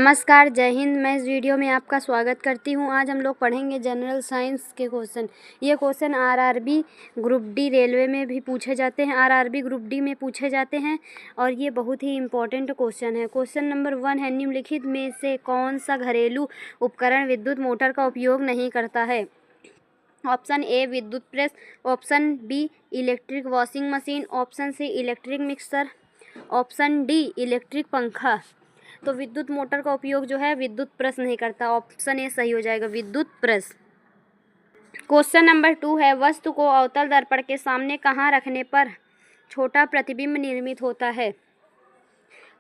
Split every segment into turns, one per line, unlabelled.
नमस्कार, जय हिंद। मैं इस वीडियो में आपका स्वागत करती हूँ। आज हम लोग पढ़ेंगे जनरल साइंस के क्वेश्चन। ये question RRB group D railway में भी पूछे जाते हैं, आरआरबी ग्रुप डी में पूछे जाते हैं और ये बहुत ही इम्पोर्टेंट क्वेश्चन है। क्वेश्चन नंबर 1 है, निम्नलिखित में से कौन सा घरेलू उपकरण विद्युत मोटर का उपयोग नहीं करता है? ऑप्शन ए विद्युत press, option B electric washing machine, option C electric mixer, option D electric पंखा। तो विद्युत मोटर का उपयोग जो है विद्युत प्रेस नहीं करता। ऑप्शन ए सही हो जाएगा, विद्युत प्रेस। क्वेश्चन नंबर 2 है, वस्तु को अवतल दर्पण के सामने कहाँ रखने पर छोटा प्रतिबिंब निर्मित होता है?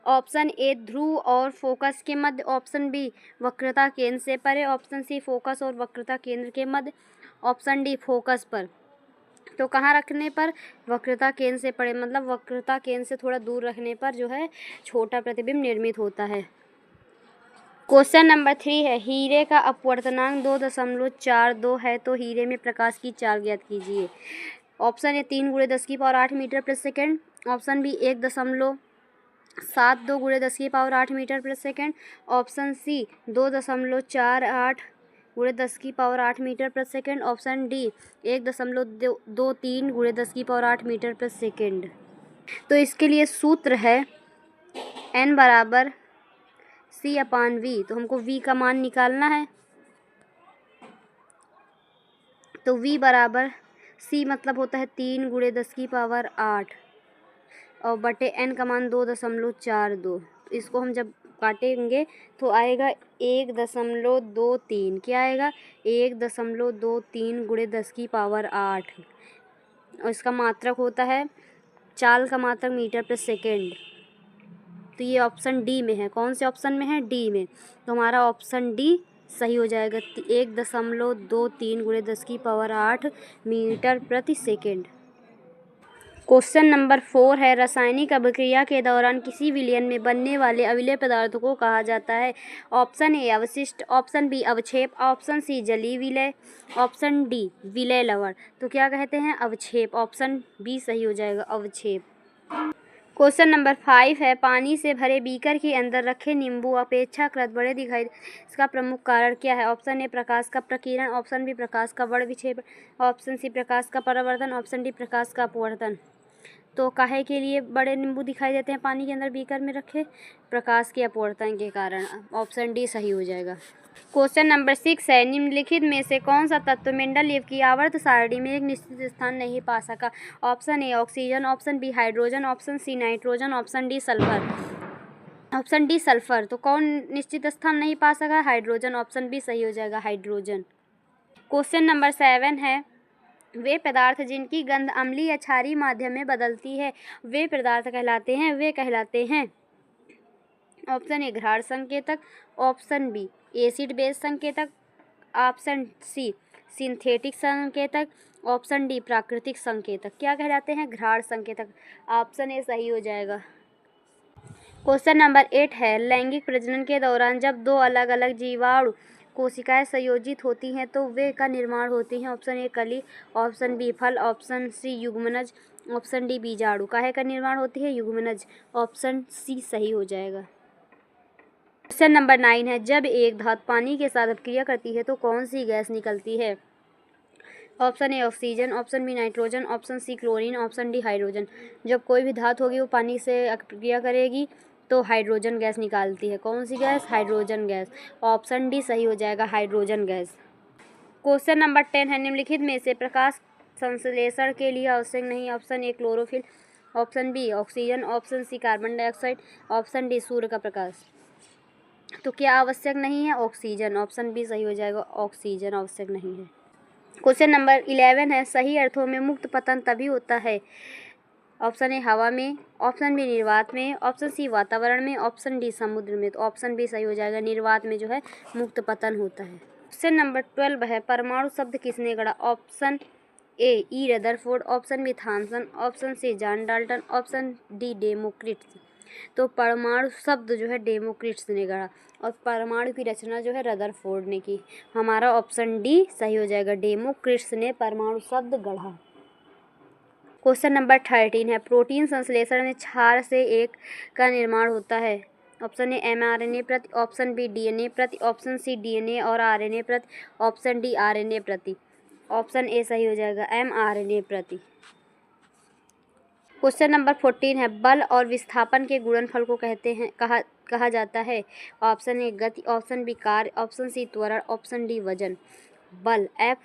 ऑप्शन ए ध्रुव और फोकस के मध्य, ऑप्शन बी वक्रता केंद्र से परे, ऑप्शन सी फोकस और वक्रता केंद्र के मध्य, ऑप्शन डी फोकस पर। तो कहाँ रखने पर? वक्रता केंद्र से परे, मतलब वक्रता केंद्र से थोड़ा दूर रखने पर जो है छोटा प्रतिबिंब निर्मित होता है। क्वेश्चन नंबर 3 है, हीरे का अपवर्तनांक 2.42 है तो हीरे में प्रकाश की चाल ज्ञात कीजिए। ऑप्शन ए 3 × 10⁸ मीटर प्रति सेकेंड, ऑप्शन बी 1.72 × 10⁸ मीटर प्रति सेकेंड, ऑप्शन सी 2.48 × 10⁸ मीटर प्रति सेकेंड, ऑप्शन डी 1.23 × 10⁸ मीटर प्रति सेकेंड। तो इसके लिए सूत्र है n बराबर C/V। तो हमको v का मान निकालना है। तो v बराबर c मतलब होता है 3 × 10⁸ और बटे n का मान 2.42। इसको हम जब काटेंगे तो आएगा 1.23। क्या आएगा? 1.23 × 10⁸ और इसका मात्रक होता है, चाल का मात्रक मीटर प्रति सेकेंड। तो ये ऑप्शन डी में है। कौन से ऑप्शन में है? डी में। तो हमारा ऑप्शन डी सही हो जाएगा, 1.23 × 10⁸ मीटर प्रति सेकेंड। क्वेश्चन नंबर 4 है, रासायनिक अभिक्रिया के दौरान किसी विलयन में बनने वाले अविलेय पदार्थ को कहा जाता है? ऑप्शन ए अवशिष्ट, ऑप्शन बी अवक्षेप, ऑप्शन सी जलीय विलय, ऑप्शन डी विलय लवण। तो क्या कहते हैं? अवक्षेप। ऑप्शन बी सही हो जाएगा, अवक्षेप। क्वेश्चन नंबर 5 है, पानी से भरे बीकर के अंदर रखे नींबू अपेक्षाकृत बड़े दिखाई, इसका प्रमुख कारण क्या है? ऑप्शन ए प्रकाश का प्रकीर्णन, ऑप्शन बी प्रकाश का बड़ विक्षेपण, ऑप्शन सी प्रकाश का परावर्तन, ऑप्शन डी प्रकाश का अपवर्तन। तो काहे के लिए बड़े नींबू दिखाई देते हैं पानी के अंदर बीकर में रखे? प्रकाश के अपवर्तन के कारण। ऑप्शन डी सही हो जाएगा। क्वेश्चन नंबर 6 है, निम्नलिखित में से कौन सा तत्व मेंडलीव की आवर्त सारणी में एक निश्चित स्थान नहीं पा सका? Option A oxygen, option B hydrogen, option C nitrogen, option D sulphur. Option D sulphur. तो कौन निश्चित स्थान नहीं पा सका? हाइड्रोजन। ऑप्शन बी सही हो जाएगा, हाइड्रोजन। क्वेश्चन नंबर 7 है, वे पदार्थ जिनकी गंध अम्लीय या क्षारीय माध्यम में बदलती है वे पदार्थ कहलाते हैं? वे कहलाते हैं ऑप्शन ए घ्राण संकेतक, ऑप्शन बी एसिड बेस संकेतक, ऑप्शन सी सिंथेटिक संकेतक, ऑप्शन डी प्राकृतिक संकेतक। क्या कहलाते हैं? घ्राण संकेतक। ऑप्शन ए सही हो जाएगा। क्वेश्चन नंबर 8 है, लैंगिक प्रजनन के दौरान जब दो अलग अलग जीवाणु कोशिकाएं संयोजित होती हैं तो वे का निर्माण होती हैं? ऑप्शन ए कली, ऑप्शन बी फल, ऑप्शन सी युग्मनज, ऑप्शन डी बीजाणु। काहे का निर्माण होती है? युग्मनज। ऑप्शन सी सही हो जाएगा। क्वेश्चन नंबर 9 है, जब एक धातु पानी के साथ अपक्रिया करती है तो कौन सी गैस निकलती है? Option A oxygen, option B nitrogen, option C chlorine, option D hydrogen. जब कोई भी धातु होगी वो पानी से अपक्रिया करेगी तो हाइड्रोजन गैस निकालती है। कौन सी gas? Hydrogen gas. Option D सही हो जाएगा, हाइड्रोजन गैस। क्वेश्चन नंबर 10 है, निम्नलिखित में से प्रकाश संश्लेषण के लिए आवश्यक नहीं? Option A chlorophyll, option B oxygen, option C carbon dioxide, option D सूर्य का प्रकाश। तो क्या आवश्यक नहीं है? ऑक्सीजन। ऑप्शन बी सही हो जाएगा, ऑक्सीजन आवश्यक नहीं है। क्वेश्चन नंबर 11 है, सही अर्थों में मुक्त पतन तभी होता है? ऑप्शन ए हवा में, ऑप्शन बी निर्वात में, ऑप्शन सी वातावरण में, ऑप्शन डी समुद्र में। तो ऑप्शन बी सही हो जाएगा, निर्वात में जो है मुक्त पतन होता है। क्वेश्चन नंबर 12 है, परमाणु शब्द किसने गढ़ा? Option A E Rutherford, option B Thomson, option C John Dalton, option D Democritus. तो परमाणु शब्द जो है डेमोक्रिट्स ने गढ़ा और परमाणु की रचना जो है रदरफोर्ड ने की। हमारा ऑप्शन डी सही हो जाएगा, डेमोक्रिट्स ने परमाणु शब्द गढ़ा। क्वेश्चन नंबर 13 है, प्रोटीन संश्लेषण में क्षार से एक का निर्माण होता है? ऑप्शन ए mRNA प्रति, ऑप्शन बी DNA प्रति, ऑप्शन सी DNA और RNA प्रति, ऑप्शन डी RNA प्रति। ऑप्शन ए सही हो जाएगा, mRNA प्रति। क्वेश्चन नंबर 14 है, बल और विस्थापन के गुणनफल को कहा जाता है। ऑप्शन ए गति, ऑप्शन बी कार्य, ऑप्शन सी त्वरण, ऑप्शन डी वजन। बल F,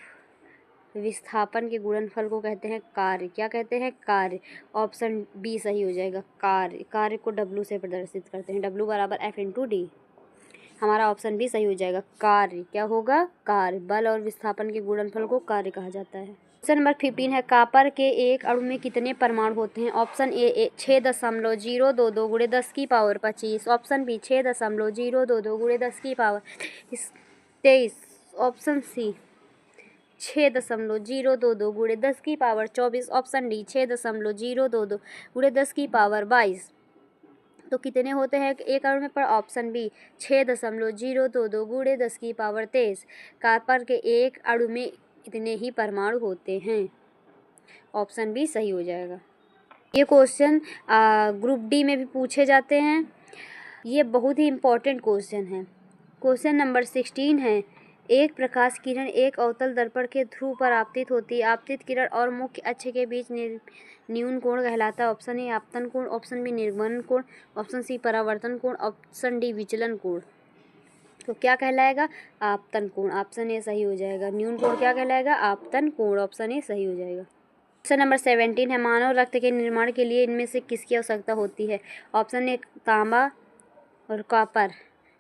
विस्थापन के गुणनफल को कहते हैं कार्य। क्या कहते हैं? कार्य। ऑप्शन बी सही हो जाएगा, कार्य। कार्य को W से प्रदर्शित करते हैं, W बराबर F इंटू डी। हमारा ऑप्शन बी सही हो जाएगा, कार्य। क्या होगा? कार्य। बल और विस्थापन के गुणनफल को कार्य कहा जाता है। क्वेश्चन नंबर 15 है, कापर के एक अणु में कितने परमाणु होते हैं? ऑप्शन ए 6.022 गुणे 10 की पावर 25, ऑप्शन बी 6.022 गुणे 10 की पावर 23, ऑप्शन सी 6.022 गुणे 10 की पावर 24, ऑप्शन डी 6.022 गुणे 10 की पावर 22। तो कितने होते हैं एक अणु में? पर ऑप्शन बी 6.022 गुणे 10 की पावर 23। कॉपर के एक अणु में इतने ही परमाणु होते हैं। ऑप्शन बी सही हो जाएगा। ये क्वेश्चन ग्रुप डी में भी पूछे जाते हैं। ये बहुत ही इम्पोर्टेंट क्वेश्चन है। क्वेश्चन नंबर 16 है, एक प्रकाश किरण एक अवतल दर्पण के ध्रुव पर आपतित होती है। आपतित किरण और मुख्य अक्ष के बीच न्यून कोण कहलाता है। ऑप्शन ए आपतन कोण, ऑप्शन बी निर्गमन कोण, ऑप्शन सी परावर्तन कोण, ऑप्शन डी विचलन कोण। तो क्या कहलाएगा? आपतन कोण। ऑप्शन ए सही हो जाएगा। न्यून कोण क्या कहलाएगा? आपतन कोण। ऑप्शन ए सही हो जाएगा। क्वेश्चन नंबर 17 है, मानव रक्त के निर्माण के लिए इनमें से किसकी आवश्यकता होती है? ऑप्शन ए तांबा और कॉपर,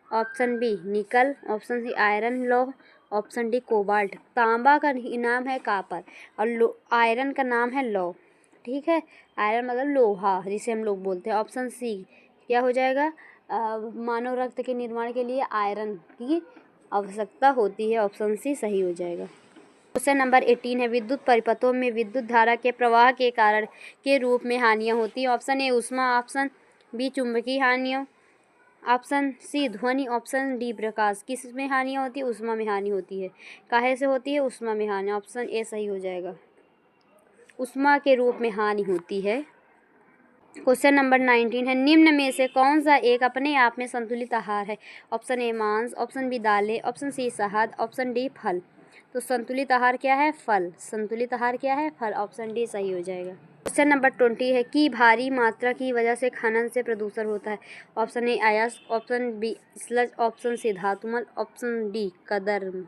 ऑप्शन बी निकल, ऑप्शन सी आयरन लौह, ऑप्शन डी कोबाल्ट। तांबा का नाम है कॉपर और आयरन का नाम है लौह। ठीक है, आयरन मतलब लोहा जिसे हम लोग बोलते हैं। ऑप्शन सी क्या हो जाएगा? मानव रक्त के निर्माण के लिए आयरन की आवश्यकता होती है। ऑप्शन सी सही हो जाएगा। क्वेश्चन नंबर 18 है, विद्युत परिपथों में विद्युत धारा के प्रवाह के कारण के रूप में हानियाँ होती हैं। ऑप्शन ए ऊष्मा, ऑप्शन बी चुंबकीय हानियाँ, ऑप्शन सी ध्वनि, ऑप्शन डी प्रकाश। किस में हानियाँ होती है? ऊष्मा में हानि होती है। काहे से होती है? ऊष्मा में हानि। ऑप्शन ए सही हो जाएगा, ऊष्मा के रूप में हानि होती है। क्वेश्चन नंबर 19 है, निम्न में से कौन सा एक अपने आप में संतुलित आहार है? ऑप्शन ए मांस, ऑप्शन बी दालें, ऑप्शन सी शहद, ऑप्शन डी फल। तो संतुलित आहार क्या है? फल। संतुलित आहार क्या है? फल। ऑप्शन डी सही हो जाएगा। क्वेश्चन नंबर 20 है, कि भारी मात्रा की वजह से खनन से प्रदूषण होता है। ऑप्शन ए अयस्क, option B sludge, option C धातुमल, ऑप्शन डी कदर्म।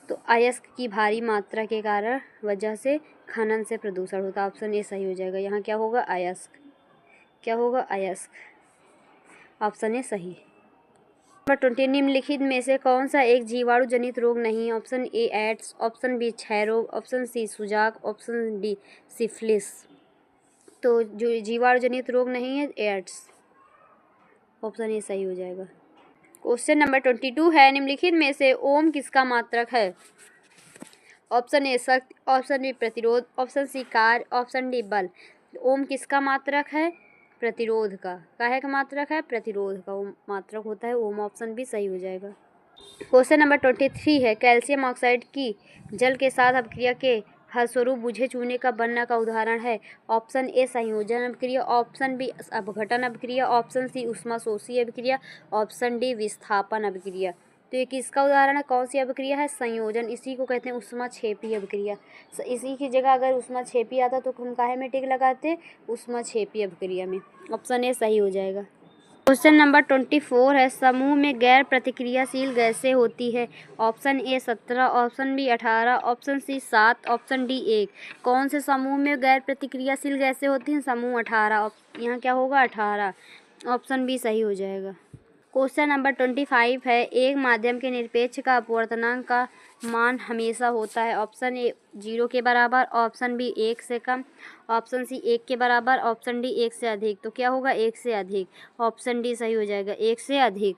तो अयस्क की भारी मात्रा के कारण वजह से खनन से प्रदूषण होता है। ऑप्शन ए सही हो जाएगा। यहाँ क्या होगा? अयस्क। क्या होगा? अयस्क। ऑप्शन ए सही। नंबर 20, निम्नलिखित में से कौन सा एक जीवाणु जनित रोग नहीं है? Option A AIDS, option B क्षय रोग, ऑप्शन सी सुजाक, ऑप्शन डी सिफिलिस। तो जो जीवाणु जनित रोग नहीं है, एड्स। ऑप्शन ए सही हो जाएगा। क्वेश्चन नंबर 22 है, निम्नलिखित में से ओम किसका मात्रक है? ऑप्शन ए शक्ति, ऑप्शन बी प्रतिरोध, ऑप्शन सी कार्य, ऑप्शन डी बल। ओम किसका मात्रक है? प्रतिरोध का। काहे का मात्रक है? प्रतिरोध का ओम मात्रक होता है ओम। ऑप्शन बी सही हो जाएगा। क्वेश्चन नंबर 23 है, कैल्शियम ऑक्साइड की जल के साथ अभिक्रिया के फलस्वरूप बुझे चूने का बनना का उदाहरण है। ऑप्शन ए संयोजन अभिक्रिया, ऑप्शन बी अपघटन अभिक्रिया, ऑप्शन सी ऊष्माशोषी अभिक्रिया, ऑप्शन डी विस्थापन अभिक्रिया। तो ये किसका उदाहरण है? कौन सी अभिक्रिया है? संयोजन। इसी को कहते हैं ऊष्माक्षेपी अभिक्रिया। इसी की जगह अगर ऊष्माक्षेपी आता तो हम काहे में टिक लगाते? ऊष्माक्षेपी अभिक्रिया में। ऑप्शन ए सही हो जाएगा। क्वेश्चन नंबर 24 है, समूह में गैर प्रतिक्रियाशील गैसें होती है। Option A 17, option B 18, option C 7, option D 1। कौन से समूह में गैर प्रतिक्रियाशील गैसें होती हैं? समूह 18। यहाँ क्या होगा? 18। ऑप्शन बी सही हो जाएगा। क्वेश्चन नंबर 25 है, एक माध्यम के निरपेक्ष का अपवर्तनांक का मान हमेशा होता है। ऑप्शन ए 0 के बराबर, ऑप्शन बी 1 से कम, ऑप्शन सी 1 के बराबर, ऑप्शन डी 1 से अधिक। तो क्या होगा? 1 से अधिक। ऑप्शन डी सही हो जाएगा, 1 से अधिक।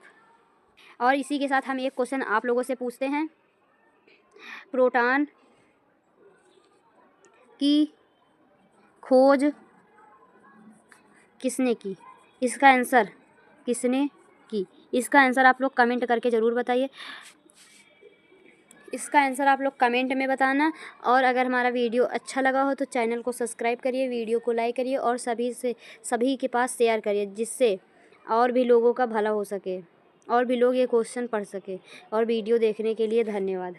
और इसी के साथ हम एक क्वेश्चन आप लोगों से पूछते हैं, प्रोटॉन की खोज किसने की? इसका आंसर किसने की? इसका आंसर आप लोग कमेंट करके ज़रूर बताइए। इसका आंसर आप लोग कमेंट में बताना। और अगर हमारा वीडियो अच्छा लगा हो तो चैनल को सब्सक्राइब करिए, वीडियो को लाइक करिए और सभी के पास शेयर करिए, जिससे और भी लोगों का भला हो सके और भी लोग ये क्वेश्चन पढ़ सके। और वीडियो देखने के लिए धन्यवाद।